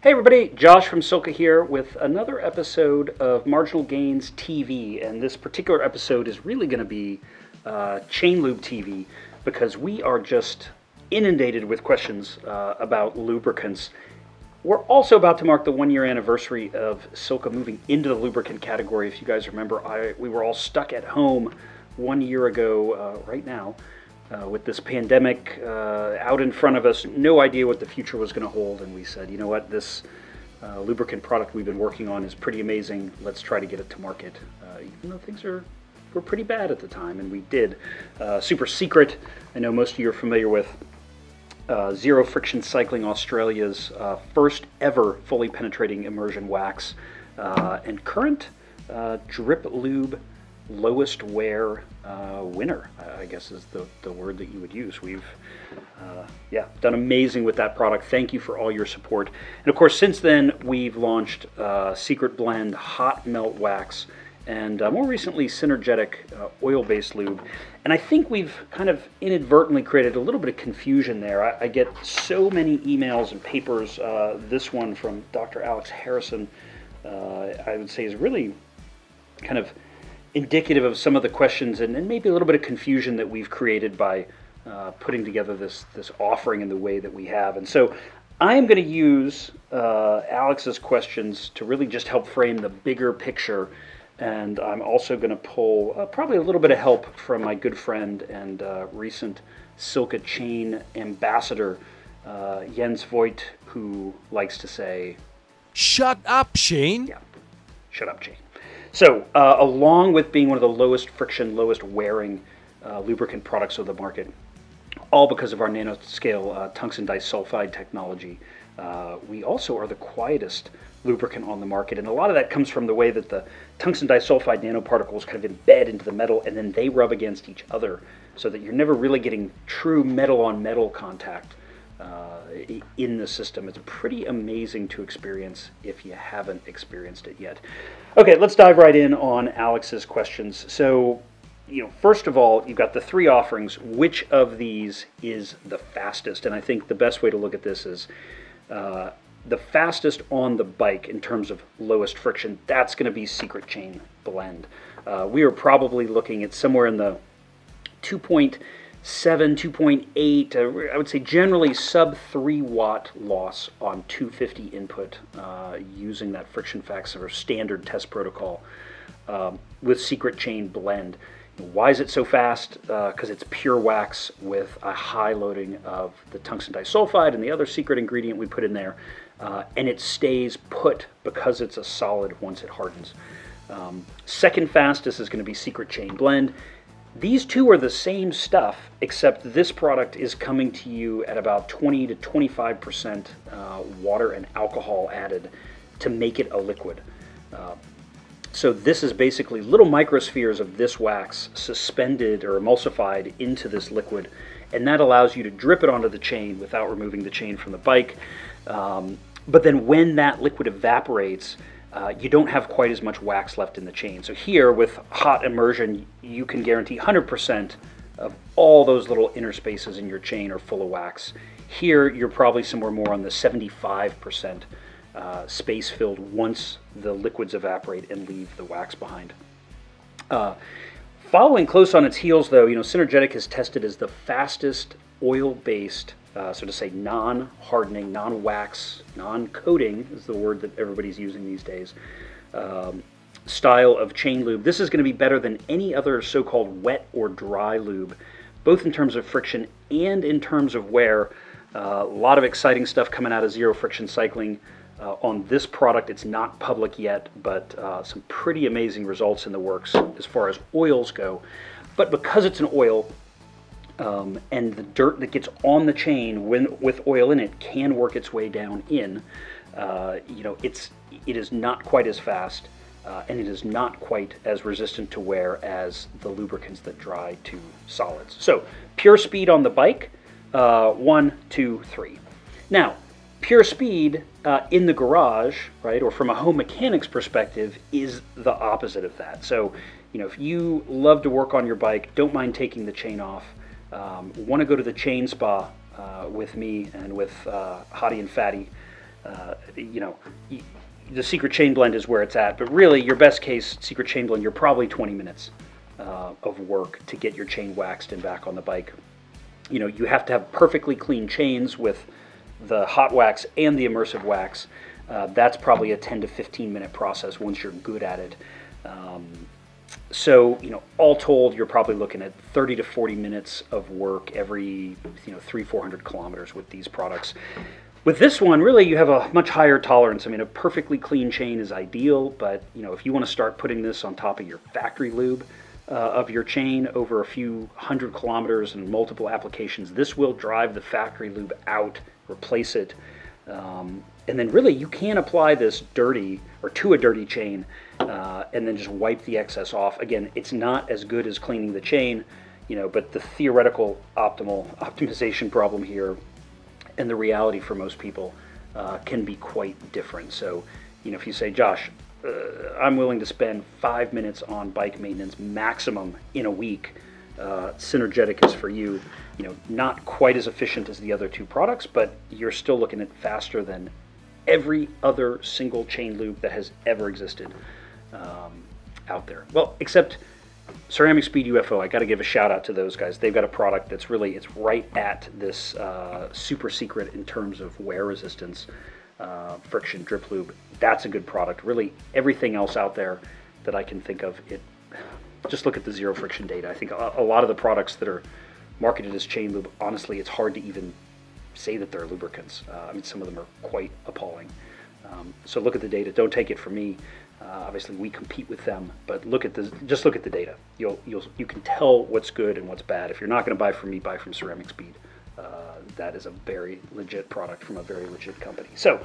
Hey everybody, Josh from SILCA here with another episode of Marginal Gains TV, and this particular episode is really going to be Chain Lube TV because we are just inundated with questions about lubricants. We're also about to mark the 1-year anniversary of SILCA moving into the lubricant category. If you guys remember, we were all stuck at home 1 year ago right now. With this pandemic out in front of us, no idea what the future was going to hold, and we said, you know what, this lubricant product we've been working on is pretty amazing. Let's try to get it to market, even though things were pretty bad at the time, and we did. Super secret, I know most of you are familiar with Zero Friction Cycling Australia's first ever fully penetrating immersion wax, and current Drip Lube lowest wear winner, I guess is the word that you would use. We've done amazing with that product. Thank you for all your support. And of course, since then, we've launched Secret Blend Hot Melt Wax, and more recently, Synergetic Oil-Based Lube. And I think we've kind of inadvertently created a little bit of confusion there. I get so many emails and papers. This one from Dr. Alex Harrison, I would say, is really kind of indicative of some of the questions and maybe a little bit of confusion that we've created by putting together this offering in the way that we have. And so I am going to use Alex's questions to really just help frame the bigger picture, and I'm also going to pull probably a little bit of help from my good friend and recent SILCA chain ambassador, Jens Voigt, who likes to say, "Shut up, Shane." Yeah, shut up, Shane. So, along with being one of the lowest friction, lowest wearing lubricant products of the market, all because of our nanoscale tungsten disulfide technology, we also are the quietest lubricant on the market. And a lot of that comes from the way that the tungsten disulfide nanoparticles kind of embed into the metal and then they rub against each other so that you're never really getting true metal-on-metal contact in the system. It's pretty amazing to experience if you haven't experienced it yet. Okay, let's dive right in on Alex's questions. So, first of all, you've got the 3 offerings. Which of these is the fastest? And I think the best way to look at this is the fastest on the bike in terms of lowest friction. That's going to be Secret Chain Blend. We are probably looking at somewhere in the 2.7, 2.8, I would say generally sub 3 watt loss on 250 input using that friction facts or standard test protocol with Secret Chain Blend. Why is it so fast? Because it's pure wax with a high loading of the tungsten disulfide and the other secret ingredient we put in there, and it stays put because it's a solid once it hardens. Second fastest is going to be Secret Chain Blend. These two are the same stuff, except this product is coming to you at about 20 to 25% water and alcohol added to make it a liquid. So this is basically little microspheres of this wax suspended or emulsified into this liquid, and that allows you to drip it onto the chain without removing the chain from the bike. But then when that liquid evaporates, you don't have quite as much wax left in the chain. So here with hot immersion, you can guarantee 100% of all those little inner spaces in your chain are full of wax. Here, you're probably somewhere more on the 75% space filled once the liquids evaporate and leave the wax behind. Following close on its heels, though, Synergetic is tested as the fastest oil-based, so to say non-hardening, non-wax, non-coating is the word that everybody's using these days, style of chain lube. This is going to be better than any other so-called wet or dry lube, both in terms of friction and in terms of wear. A lot of exciting stuff coming out of Zero Friction Cycling on this product. It's not public yet, but some pretty amazing results in the works as far as oils go. But because it's an oil, and the dirt that gets on the chain with oil in it can work its way down in, it is not quite as fast, and it is not quite as resistant to wear as the lubricants that dry to solids. So pure speed on the bike, 1, 2, 3. Now, pure speed in the garage, right, or from a home mechanics perspective, is the opposite of that. So, if you love to work on your bike, don't mind taking the chain off, want to go to the chain spa with me and with Hottie and Fatty, You know, the Secret Chain Blend is where it's at, but really your best case Secret Chain Blend, you're probably 20 minutes of work to get your chain waxed and back on the bike. You know, you have to have perfectly clean chains with the hot wax and the immersive wax. That's probably a 10 to 15 minute process once you're good at it. So, you know, all told, you're probably looking at 30 to 40 minutes of work every, 300-400 kilometers with these products. With this one, really, you have a much higher tolerance. I mean, a perfectly clean chain is ideal, but, if you want to start putting this on top of your factory lube of your chain over a few hundred kilometers and multiple applications, this will drive the factory lube out, replace it. And then really you can apply this dirty or to a dirty chain and then just wipe the excess off. Again, it's not as good as cleaning the chain, but the theoretical optimization problem here and the reality for most people can be quite different. So, if you say, Josh, I'm willing to spend 5 minutes on bike maintenance maximum in a week, Synergetic is for you. Not quite as efficient as the other two products, but you're still looking at faster than every other single chain lube that has ever existed out there. Well, except Ceramic Speed UFO. I got to give a shout out to those guys. They've got a product that's really, it's right at this super secret in terms of wear resistance, friction, drip lube. That's a good product. Really, everything else out there that I can think of, just look at the zero friction data. I think a lot of the products that are marketed as chain lube, honestly, it's hard to even say that they're lubricants. I mean, some of them are quite appalling. So look at the data. Don't take it from me. Obviously, we compete with them, but just look at the data. You can tell what's good and what's bad. If you're not going to buy from me, buy from Ceramic Speed. That is a very legit product from a very legit company. So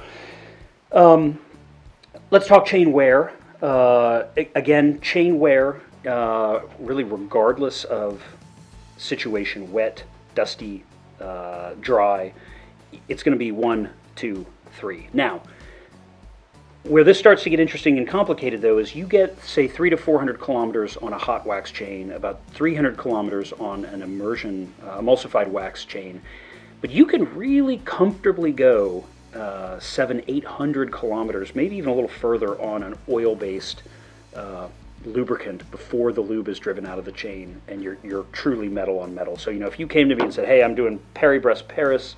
let's talk chain wear. Again, chain wear, really regardless of situation, wet, dusty, dry, it's going to be 1, 2, 3. Now, where this starts to get interesting and complicated, though, is you get, say, 300 to 400 kilometers on a hot wax chain, about 300 kilometers on an immersion emulsified wax chain, but you can really comfortably go 700-800 kilometers, maybe even a little further on an oil-based lubricant before the lube is driven out of the chain, and you're truly metal on metal. So, if you came to me and said, hey, I'm doing Paris,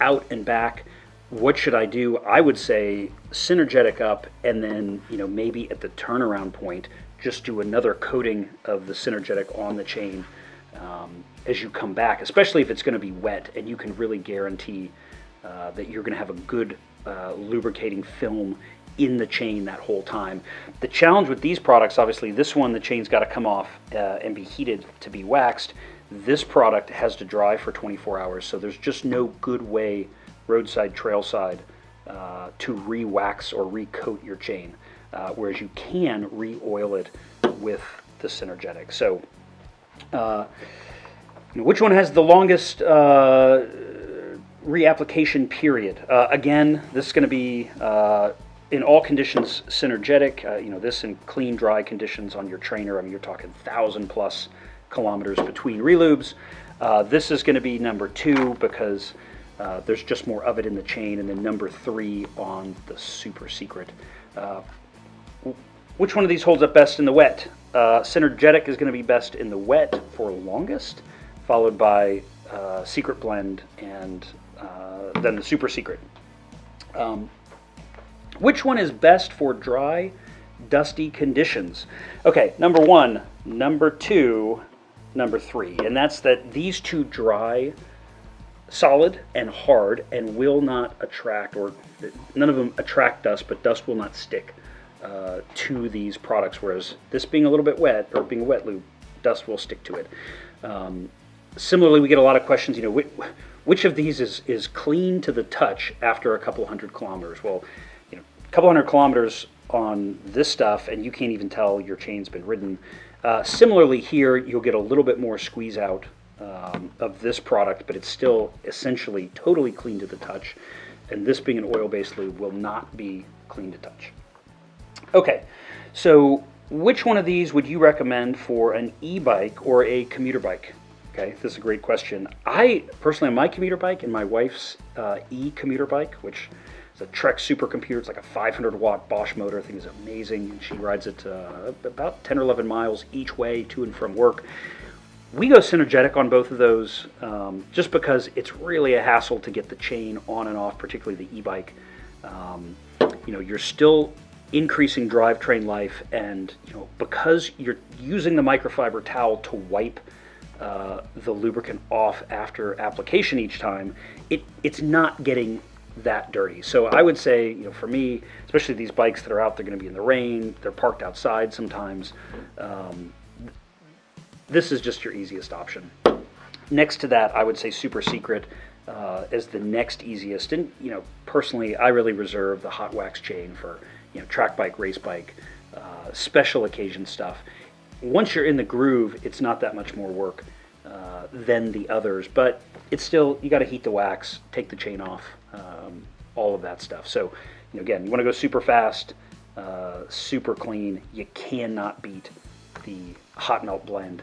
out and back, what should I do? I would say Synergetic up, and then, maybe at the turnaround point, just do another coating of the Synergetic on the chain as you come back, especially if it's going to be wet, and you can really guarantee that you're going to have a good lubricating film in the chain that whole time. The challenge with these products, obviously, this one, the chain's got to come off and be heated to be waxed. This product has to dry for 24 hours, so there's just no good way, roadside, trailside, to re-wax or re-coat your chain, whereas you can re-oil it with the Synergetic. So, which one has the longest reapplication period? Again, this is going to be in all conditions Synergetic. This in clean, dry conditions on your trainer. I mean, you're talking 1,000+ kilometers between relubes. This is going to be number 2 because there's just more of it in the chain, and then number 3 on the super secret. Which one of these holds up best in the wet? Synergetic is going to be best in the wet for longest, followed by Secret Blend, and then the super secret. Which one is best for dry, dusty conditions? Okay, number 1, number 2, number 3, and that's that these two dry, solid, and hard, and will not attract, or none of them attract dust, but dust will not stick to these products, whereas this being a little bit wet, or being a wet lube, dust will stick to it. Similarly, we get a lot of questions, which of these is clean to the touch after a couple hundred kilometers? Well, a couple hundred kilometers on this stuff, and you can't even tell your chain's been ridden. Similarly here, you'll get a little bit more squeeze out of this product, but it's still essentially totally clean to the touch, and this being an oil-based lube will not be clean to touch. Okay, so which one of these would you recommend for an e-bike or a commuter bike? Okay, this is a great question. I personally, on my commuter bike and my wife's Commuter bike, which is a Trek supercomputer, it's like a 500-watt Bosch motor. I think is amazing. And she rides it about 10 or 11 miles each way to and from work. We go synergetic on both of those, just because it's really a hassle to get the chain on and off, particularly the e-bike. You're still increasing drivetrain life, and because you're using the microfiber towel to wipe the lubricant off after application each time, it's not getting that dirty. So I would say, for me, especially these bikes that are out, they're going to be in the rain, they're parked outside sometimes. This is just your easiest option. Next to that, I would say Super Secret as the next easiest. And personally, I really reserve the hot wax chain for track bike, race bike, special occasion stuff. Once you're in the groove, it's not that much more work than the others, but it's still, you got to heat the wax, take the chain off, all of that stuff. So again, you want to go super fast, super clean. You cannot beat the hot melt blend.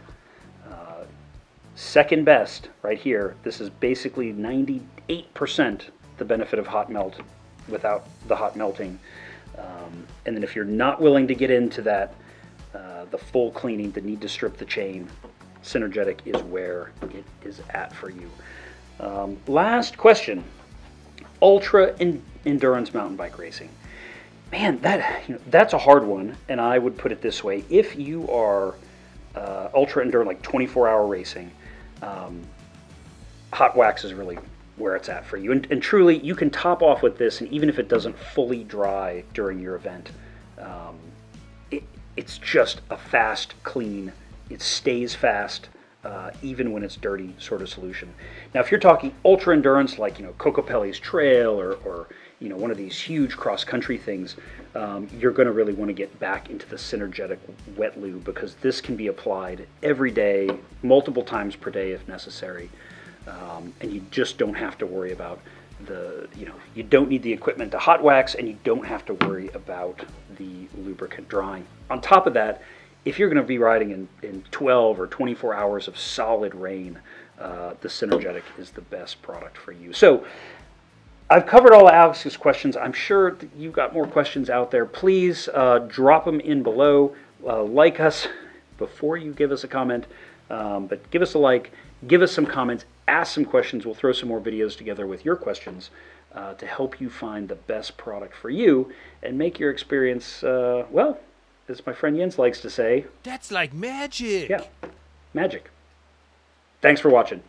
Second best right here. This is basically 98% the benefit of hot melt without the hot melting. And then if you're not willing to get into that, the full cleaning, the need to strip the chain, Synergetic is where it is at for you. Last question, ultra endurance mountain bike racing. Man, that's a hard one, and I would put it this way. If you are ultra endurance, like 24-hour racing, hot wax is really where it's at for you. And truly, you can top off with this, and even if it doesn't fully dry during your event, it's just a fast, clean, it stays fast, even when it's dirty sort of solution. Now, if you're talking ultra endurance, like Cocopelli's Trail or one of these huge cross-country things, you're going to really want to get back into the Synergetic wet lube, because this can be applied every day, multiple times per day if necessary, and you just don't have to worry about you don't need the equipment to hot wax, and you don't have to worry about the lubricant drying. On top of that, if you're going to be riding in 12 or 24 hours of solid rain, the Synergetic is the best product for you. So I've covered all Alex's questions. I'm sure that you've got more questions out there. Please drop them in below. Like us before you give us a comment, but give us a like, give us some comments, ask some questions. We'll throw some more videos together with your questions to help you find the best product for you and make your experience, well, as my friend Jens likes to say, That's like magic. Yeah, magic. Thanks for watching.